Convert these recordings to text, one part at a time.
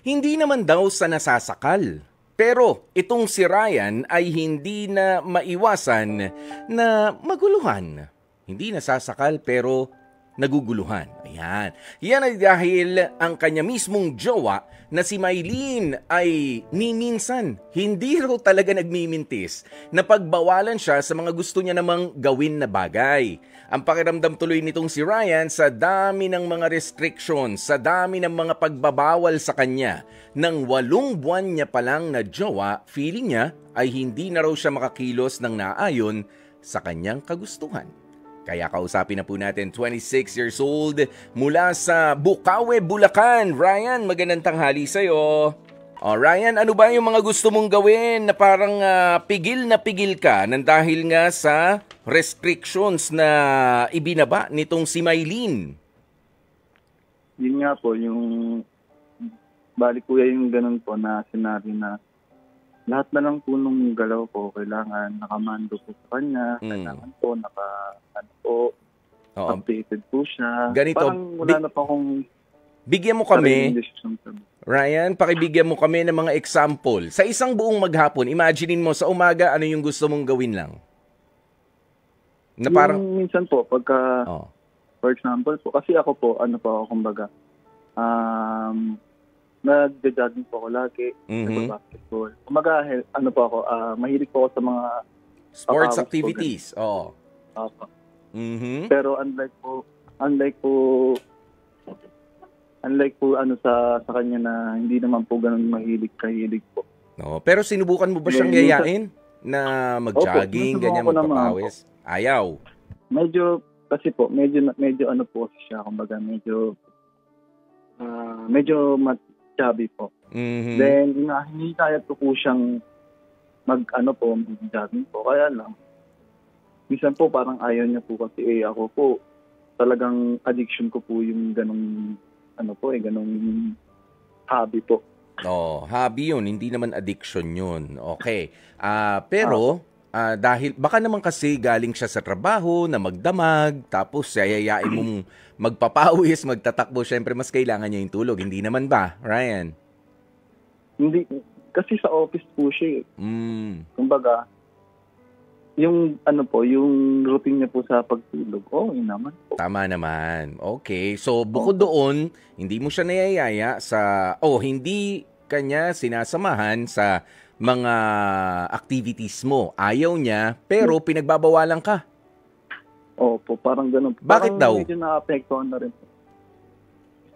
Hindi naman daw sa nasasakal. Pero itong si Ryan ay hindi na maiwasan na maguluhan. Hindi nasasakal pero naguguluhan. Ayan. Yan ay dahil ang kanya mismong jowa na si Mylene ay minsan hindi raw talaga nagmimintis na pagbawalan siya sa mga gusto niya namang gawin na bagay. Ang pakiramdam tuloy nitong si Ryan sa dami ng mga restrictions, sa dami ng mga pagbabawal sa kanya, ng 8 buwan niya pa lang na jowa, feeling niya ay hindi na raw siya makakilos ng naayon sa kanyang kagustuhan. Kaya kausapin na po natin 26 years old mula sa Bukawe, Bulacan. Ryan, magandang tanghali sa'yo. Ryan, ano ba yung mga gusto mong gawin na parang pigil na pigil ka nang dahil nga sa restrictions na ibinaba nitong si Mylene? Yun nga po, yung balik kuya yung ganun po na sinabi na lahat na lang po nung galaw ko, kailangan nakamando po sa kanya, kailangan po updated po siya. Ganito, parang wala na pa akong bigyan mo kami, Ryan, pakibigyan mo kami ng mga example. Sa isang buong maghapon, imaginein mo sa umaga ano yung gusto mong gawin lang. Na parang, minsan po, pagka, for example po, kasi ako po, kumbaga, nag-jogging po ako lagi, nag-basketball. Kumbaga, mahilig po ako sa mga sports activities. Pero unlike po sa kanya na hindi naman po ganun kahilig po. No, pero sinubukan mo ba siyang yayain na mag-jogging, ganyan, magpapawis? Ayaw. Medyo po siya, kumbaga medyo chubby po. Then, hindi kaya po siyang mag-jogging po. Kaya lang, minsan po parang ayaw niya po kasi ako po, talagang addiction ko po yung ganong, ganong hobby po. Hobby yun, hindi naman addiction yun. Okay. Pero, dahil, baka naman kasi galing siya sa trabaho na magdamag, tapos yayayain mong magpapawis, magtatakbo, syempre mas kailangan niya yung tulog. Hindi naman ba, Ryan? Hindi. Kasi sa office po siya. Kumbaga, yung yung routine niya po sa pagtulog, yun naman po. Tama naman. Okay. So, bukod doon, hindi mo siya nayayaya hindi kanya sinasamahan sa mga activities mo. Ayaw niya, pero pinagbabawalan ka. Opo, parang ganun. Bakit daw? Medyo na-apektuhan na rin po.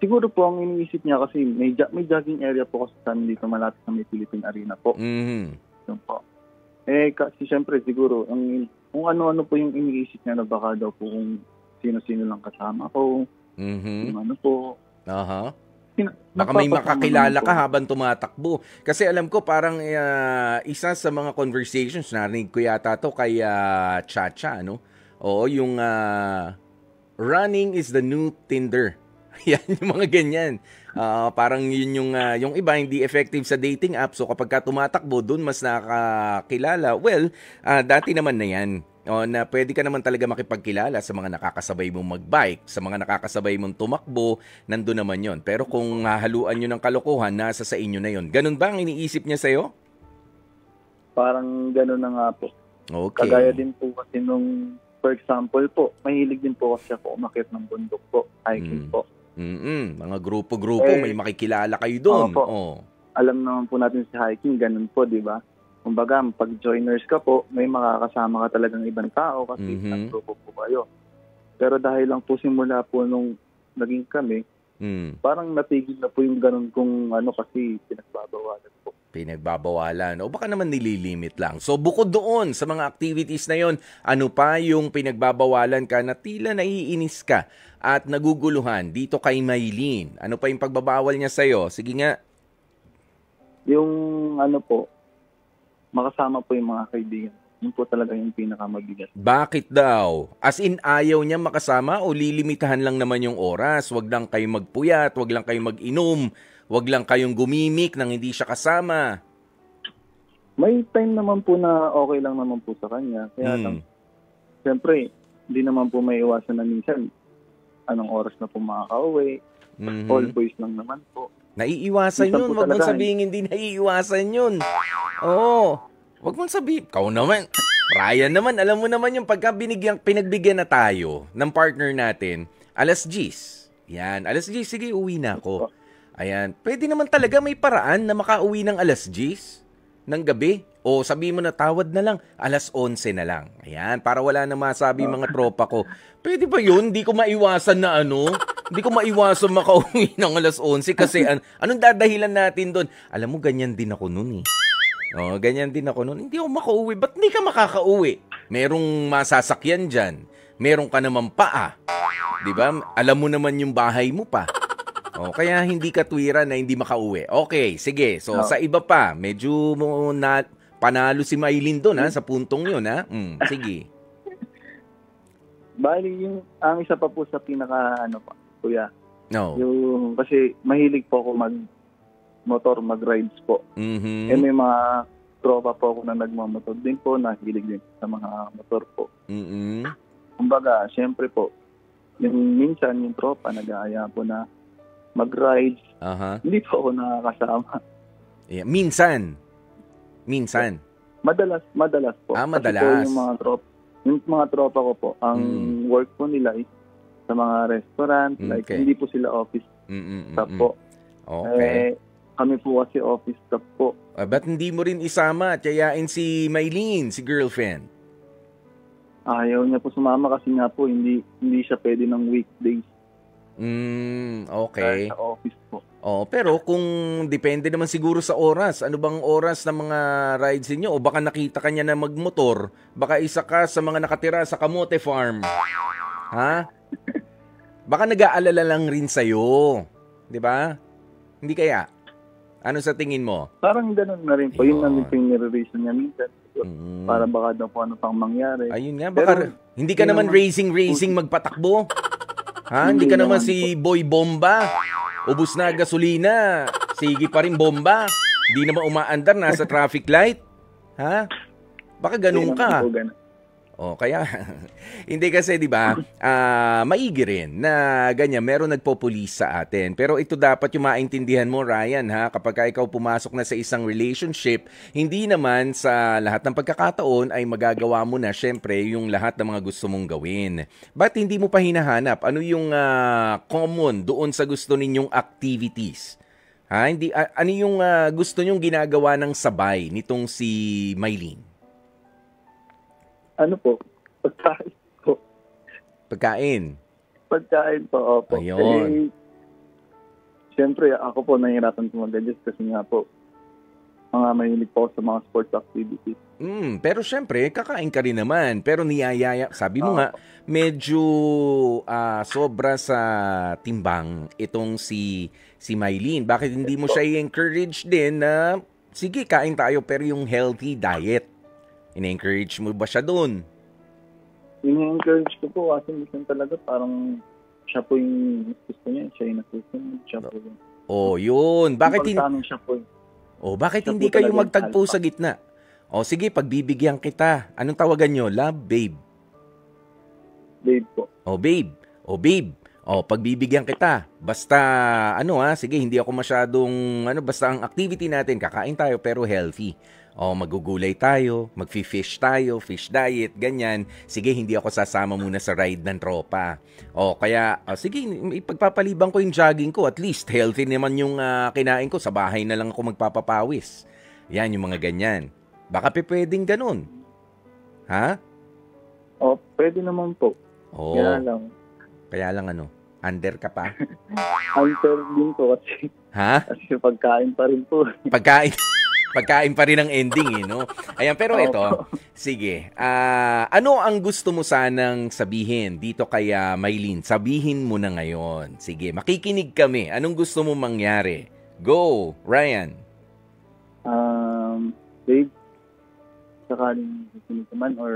Siguro po ang iniisip niya kasi may jogging area po kasi sa dito malapit sa may Philippine Arena po. Yun po. Kasi siyempre siguro, kung ano-ano po yung iniisip niya na baka daw po kung sino-sino lang kasama ko. Yung ano po. Baka may makakilala ka habang tumatakbo. Kasi alam ko parang isa sa mga conversations, narinig ko yata to kay Chacha, Oo, yung running is the new Tinder. Yan, yung mga ganyan. Parang yun yung iba hindi effective sa dating app. So kapag ka tumatakbo, dun mas nakakilala. Well, dati naman na yan. Na pwede ka naman talaga makipagkilala sa mga nakakasabay mong magbike, sa mga nakakasabay mong tumakbo, nandun naman yon. Pero kung haluan nyo ng kalokohan, nasa sa inyo na yon. Ganun ba ang iniisip niya sa'yo? Parang ganun na nga po. Okay. Kagaya din po kasi nung, for example po, mahilig din po kasi ako umakyat ng bundok po, hiking po. Mga grupo-grupo, may makikilala kayo doon. Alam naman po natin sa hiking, ganun po, di ba? Kumbaga, pag joiners ka po, may makakasama ka talagang ibang tao kasi nag-grupo po kayo. Pero dahil lang po simula po nung naging kami, parang natigil na po yung ganun kung kasi pinagbabawalan po. Pinagbabawalan. O baka naman nililimit lang. So bukod doon sa mga activities na yon, ano pa yung pinagbabawalan ka na tila naiinis ka at naguguluhan dito kay Mylene? Ano pa yung pagbabawal niya sa'yo? Sige nga. Yung makasama po yung mga kaibigan. Yun po talaga yung pinakamabigat. Bakit daw? As in, ayaw niya makasama o lilimitahan lang naman yung oras? Wag lang kayong magpuyat, wag lang kayong mag-inom, wag lang kayong gumimik nang hindi siya kasama. May time naman po na okay lang naman po sa kanya. Kaya lang, siyempre, hindi naman po may iwasan na minsan anong oras na po makaka-uwi. All boys lang naman po. Naiiwasan Minsan yun. po Huwag mong talaga, sabihin hindi naiiwasan yun. Oo. Huwag mong sabihin. Ikaw naman. Ryan naman, alam mo naman yung pinagbigyan na tayo ng partner natin, alas 10. Yan, alas 10, sige, uwi na ako. Ayan, pwede naman talaga may paraan na makauwi ng alas 10 ng gabi. O sabi mo na tawad na lang, alas 11 na lang. Ayan, para wala na masabi mga tropa ko. Pwede ba yun? Hindi ko maiwasan na ano? Hindi ko maiwasan makauwi ng alas 11 kasi anong dadahilan natin doon? Alam mo, ganyan din ako noon eh. Oh, ganyan din ako noon. Hindi ako makauwi. Ba't hindi ka makakauwi? Merong masasakyan dyan. Meron ka naman paa. Di ba? Alam mo naman yung bahay mo pa. Oh, kaya hindi ka tuwiran na hindi makauwi. Okay, sige. So, sa iba pa, medyo panalo si Maylin doon sa puntong yun ha. Sige. Bali, ang isa pa po sa pinaka, kuya. No. Yung, kasi mahilig po ako mag-motor, mag-rides po. Mm-hmm. May mga tropa po ako na nagmamotor din po, nahilig din sa mga motor po. Mm-hmm. Kumbaga, syempre po, minsan yung tropa nag-aaya po na mag-rides. Hindi po ako nakakasama. Yeah. Minsan. Madalas po. Madalas. Kasi po yung mga tropa ko po, ang work po nila is sa mga restaurant, like hindi po sila office staff po. Okay. Kami po kasi office staff po. Ba't hindi mo rin isama at yayain si Maylin, si girlfriend? Ayaw niya po sumama kasi nga po hindi siya pwede ng weekdays. Okay. Sa office po. Pero kung depende naman siguro sa oras, ano bang oras ng mga rides niyo? O baka nakita ka niya na magmotor, baka isa ka sa mga nakatira sa Kamote Farm. Ha? Baka nag-aalala lang rin sa'yo. Di ba? Hindi kaya? Ano sa tingin mo? Parang ganun na rin po. Yun namin po yung nire-reason niya minsan. Para baka daw po ano pang mangyari. Ayun nga, baka hindi ka naman racing magpatakbo. Ha? Hindi ka naman si Boy Bomba. Ubus na gasolina. Sige pa rin bomba. Hindi naman umaandar, nasa traffic light. Ha? Baka ganun ka. Kaya hindi kasi 'di ba? Maigi rin na ganyan, meron nagpo-police sa atin. Pero ito dapat yung maintindihan mo, Ryan, ha, kapag ikaw pumasok na sa isang relationship, hindi naman sa lahat ng pagkakataon ay magagawa mo na syempre yung lahat ng mga gusto mong gawin. But hindi mo pa hinahanap ano yung common doon sa gusto ninyong activities? Ha, hindi ano yung gusto nyong ginagawa ng sabay nitong si Maylin? Ano po? Pagkain po. Pagkain po, opo. Ayun. Siyempre, ako po nahihirapan po mag-adjust kasi nga po, mga mahilig po sa mga sports activities. Pero siyempre, kakain ka rin naman. Pero niyayaya, sabi mo nga, medyo sobra sa timbang itong si Maylin. Bakit hindi mo siya i-encourage din na, sige, kain tayo pero yung healthy diet? Ina-encourage mo ba siya doon? Ina-encourage ko po kasi minsan talaga parang siya po yung gusto niya, siya yung nasusunod, siya po yung... Yun. Bakit siya hindi kayo magtagpo sa gitna? Sige, pagbibigyan kita. Anong tawagan nyo? Love, babe? Babe po. Babe. Babe. Pagbibigyan kita. Basta, sige, hindi ako masyadong, basta ang activity natin, kakain tayo pero healthy. Magugulay tayo, magfi-fish tayo, fish diet, ganyan. Sige, hindi ako sasama muna sa ride ng tropa. Kaya, sige, ipagpapaliban ko yung jogging ko. At least, healthy naman yung kinain ko. Sa bahay na lang ako magpapapawis. Yan, yung mga ganyan. Baka pwedeng ganun. Ha? Pwede naman po. Kaya lang under ka pa? Under din po kasi. Ha? Kasi pagkain pa rin po. Pagkain pa rin ang ending, no? Ayan, pero ito, sige. Ano ang gusto mo sanang sabihin dito kay Maylin? Sabihin mo na ngayon. Sige, makikinig kami. Anong gusto mo mangyari? Go, Ryan. Babe, sakaling gusto naman or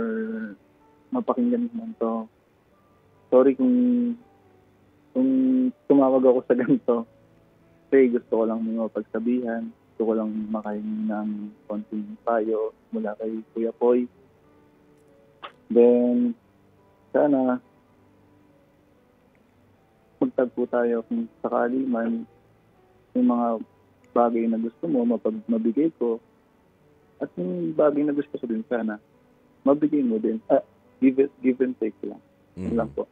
mapakinggan naman to. Sorry kung tumawag ako sa ganito. Kasi gusto ko lang mga pagsabihan. Gusto ko lang makahingi ng konting payo mula kay Kuya Poy. Then, sana magtagpo tayo kung sakali man. yung mga bagay na gusto mo, mabigay ko. At yung bagay na gusto ko din sana, mabigay mo din. Give and take lang. Yun lang po.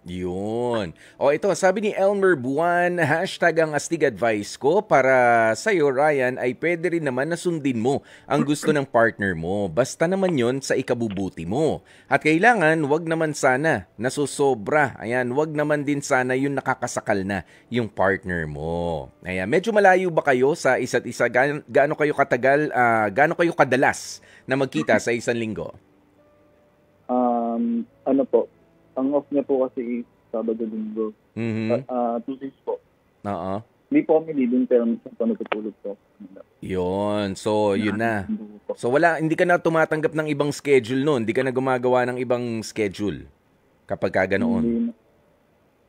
Yun. O ito, sabi ni Elmer Buwan, hashtag ang astig advice ko para sa'yo, Ryan, ay pwede rin naman na sundin mo ang gusto ng partner mo. Basta naman yon sa ikabubuti mo. At kailangan, wag naman sana nasusobra. Ayan, wag naman din sana yung nakakasakal na yung partner mo. Ayan, medyo malayo ba kayo sa isa't isa? Gaano kayo katagal, gaano kayo kadalas na magkita sa isang linggo? Ano po? Ang off niya po kasi is Sabado Linggo. 2 days po. Oo. Hindi po kami leading pero minsan po natutulog po. Yun. So, yun na. So, hindi ka na tumatanggap ng ibang schedule noon. Hindi ka na gumagawa ng ibang schedule kapag ka ganoon.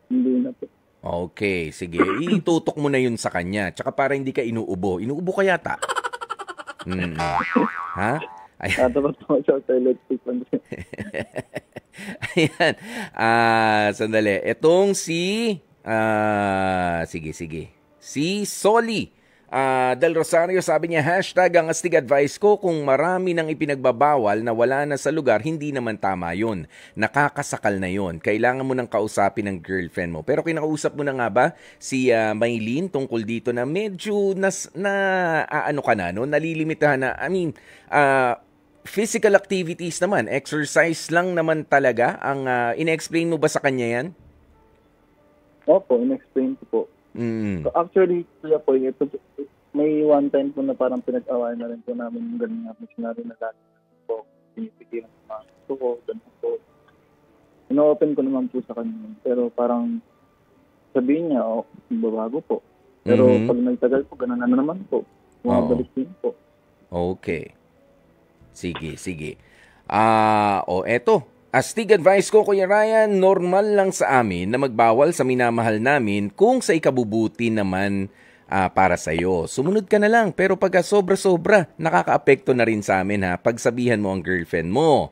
Hindi na po. Okay, sige. Itutok mo na yun sa kanya. Tsaka para hindi ka inuubo. Inuubo ka yata. Ha? Dapat po siya sa electric. Ayan. Sandali. Etong si... sige. Si Soli Del Rosario, sabi niya, hashtag ang astig advice ko, kung marami nang ipinagbabawal na wala na sa lugar, hindi naman tama yun. Nakakasakal na yun. Kailangan mo nang kausapin ng girlfriend mo. Pero kinakausap mo na nga ba si Maylene tungkol dito na medyo ano ka na, no? Nalilimitahan na, physical activities naman, exercise lang naman talaga ang ina-explain mo ba sa kanya yan? Opo, ina-explain ko po. So actually, kuya po, may one time po na parang pinag-awayan na rin po namin yung ganun nga missionary na lagi po, pinipigilan sa mga gusto ko, ganun po. Ino-open ko naman po sa kanya. Pero parang sabihin niya, babago po. Pero pag nagtagal po, ganun na naman po. Bumabalik din po. Okay. Sige. Eto. Astig advice ko, Kuya Ryan, normal lang sa amin na magbawal sa minamahal namin kung sa ikabubuti naman para sa'yo. Sumunod ka na lang, pero pagka sobra-sobra, nakakaapekto na rin sa amin, ha. Pagsabihan mo ang girlfriend mo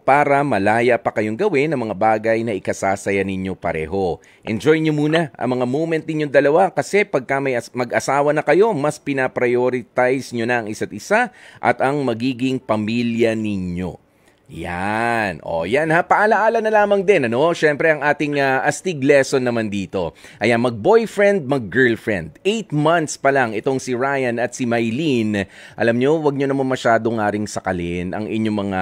para malaya pa kayong gawin ang mga bagay na ikasasaya ninyo pareho. Enjoy nyo muna ang mga moment ninyong dalawa kasi pagka may mag-asawa na kayo, mas pinaprioritize nyo na ang isa't isa at ang magiging pamilya ninyo. Yan. Yan ha. Paalaala na lamang din, ano? Siyempre, ang ating astig lesson naman dito. Ayan, mag-boyfriend, mag-girlfriend. 8 months pa lang itong si Ryan at si Maylene. Alam nyo, wag nyo naman masyadong ngaring sakalin ang inyong mga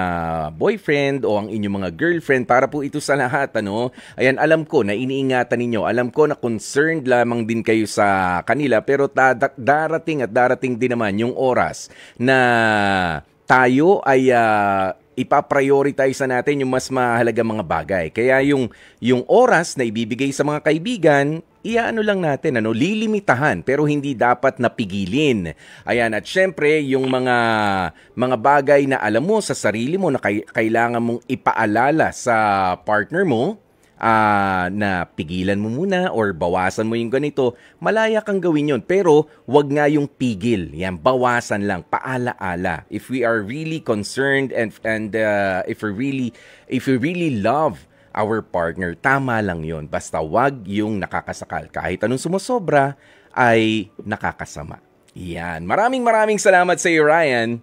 boyfriend o ang inyong mga girlfriend para po ito sa lahat, ano? Ayan, alam ko na iniingatan ninyo. Alam ko na concerned lamang din kayo sa kanila, pero darating din naman yung oras na tayo ay ipaprioritize na natin yung mas mahalaga mga bagay. Kaya yung oras na ibibigay sa mga kaibigan, iyaano lang natin, lilimitahan, pero hindi dapat napigilin. Ayan, at syempre, yung mga bagay na alam mo sa sarili mo na kailangan mong ipaalala sa partner mo, na pigilan mo muna or bawasan mo yung ganito, malaya kang gawin yun. Pero wag nga yung pigil. Yan, bawasan lang, paalaala. If we are really concerned and if we really love our partner, tama lang yun. Basta wag yung nakakasakal. Kahit anong sumusobra ay nakakasama. Yan. Maraming salamat sa iyo, Ryan.